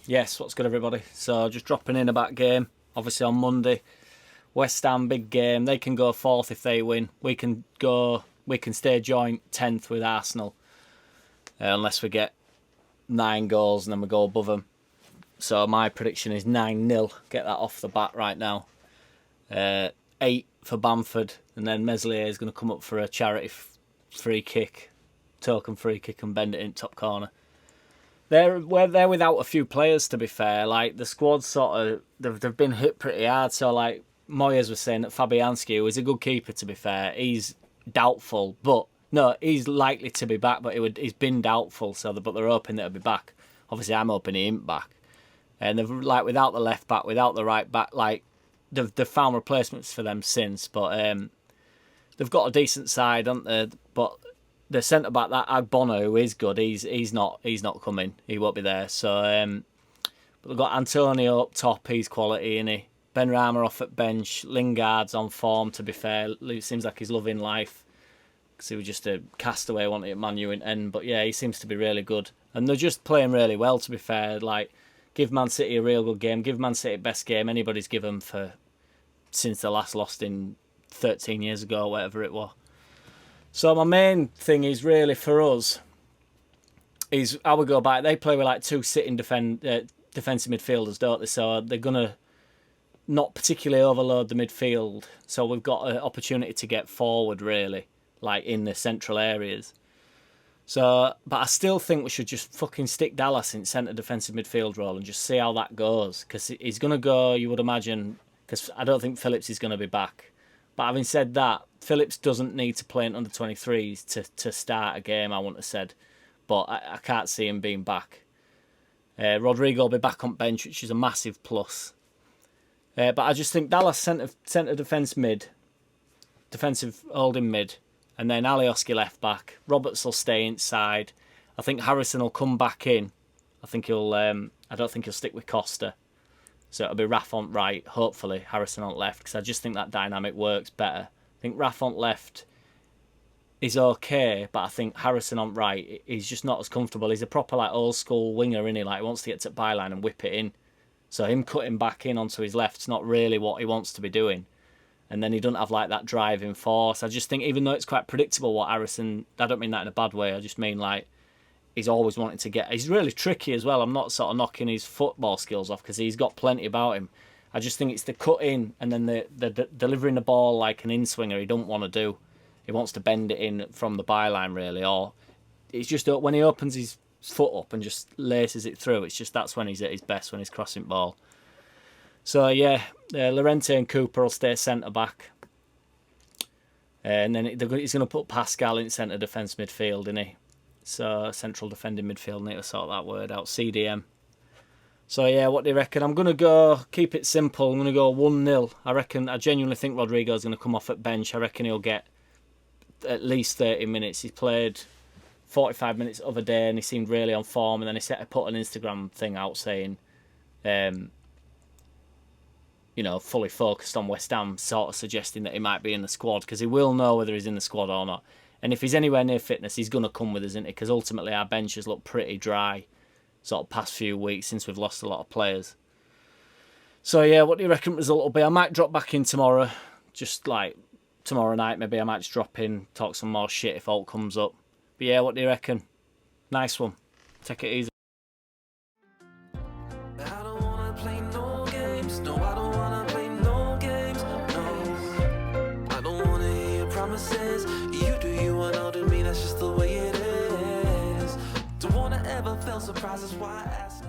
Yes, what's good, everybody? So just dropping in about game. Obviously on Monday, West Ham, big game. They can go fourth if they win. We can stay joint 10th with Arsenal, unless we get 9 goals and then we go above them. So my prediction is 9-0. Get that off the bat right now. 8 for Bamford, and then Meslier is going to come up for a charity free kick, token free kick, and bend it in top corner. They're without a few players, to be fair. Like, the squad's sort of, they've been hit pretty hard. So, like, Moyes was saying that Fabianski, who is a good keeper, to be fair, he's doubtful. But, no, he's likely to be back, but he's been doubtful. But they're hoping that he'll be back. Obviously, I'm hoping he ain't back. And they've, like, without the left back, without the right back, like, they've found replacements for them since. But they've got a decent side, haven't they? But the centre back, that Agbono, who is good, he's not coming. He won't be there. So, but they've got Antonio up top. He's quality, isn't he? Ben Rama off at bench. Lingard's on form. To be fair, it seems like he's loving life because he was just a castaway wanting at Man U in end. But yeah, he seems to be really good, and they're just playing really well. To be fair, like, give Man City a real good game. Give Man City best game anybody's given for since they last lost in 13 years ago, or whatever it was. So my main thing is really for us is how we go about it. They play with like 2 sitting defensive midfielders, don't they? So they're going to not particularly overload the midfield. So we've got an opportunity to get forward, really, like in the central areas. So, but I still think we should just fucking stick Dallas in centre defensive midfield role and just see how that goes. Because he's going to go, you would imagine, because I don't think Phillips is going to be back. But having said that, Phillips doesn't need to play in under 23s to start a game, I wouldn't have said. But I can't see him being back. Rodrigo will be back on bench, which is a massive plus. But I just think Dallas centre defensive holding mid, and then Alioski left back. Roberts will stay inside. I think Harrison will come back in. I don't think he'll stick with Costa. So it'll be Raff on right, hopefully Harrison on left, because I just think that dynamic works better. I think Raff on left is okay, but I think Harrison on right, he's just not as comfortable. He's a proper like old school winger, isn't he? Like, he wants to get to the byline and whip it in. So him cutting back in onto his left's not really what he wants to be doing. And then he doesn't have like that driving force. I just think, even though it's quite predictable what Harrison, I don't mean that in a bad way, I just mean like he's always wanting to get. He's really tricky as well. I'm not sort of knocking his football skills off because he's got plenty about him. I just think it's the cut in and then the delivering the ball like an in-swinger he don't want to do. He wants to bend it in from the byline, really. Or it's just when he opens his foot up and just laces it through, it's just that's when he's at his best, when he's crossing ball. So yeah, Llorente and Cooper will stay centre-back. And then he's going to put Pascal in centre defence midfield, isn't he? So central defending midfield, need to sort that word out. CDM. So yeah, what do you reckon? I'm going to go, keep it simple, I'm going to go 1-0. I genuinely think Rodrigo's going to come off at bench. I reckon he'll get at least 30 minutes. He's played 45 minutes the other day and he seemed really on form. And then he put an Instagram thing out saying, fully focused on West Ham, sort of suggesting that he might be in the squad, because he will know whether he's in the squad or not. And if he's anywhere near fitness, he's going to come with us, isn't he? Because ultimately our bench has looked pretty dry sort of past few weeks since we've lost a lot of players. So yeah, what do you reckon the result will be? I might drop back in tomorrow, just like tomorrow night maybe. I might just drop in, talk some more shit if all comes up. But yeah, what do you reckon? Nice one. Take it easy. I don't wanna play no games. No, I don't wanna play no games. No, I don't wanna hear your promises. You do you and I'll do me. That's just the way it is. Don't wanna ever feel surprised. That's why I ask.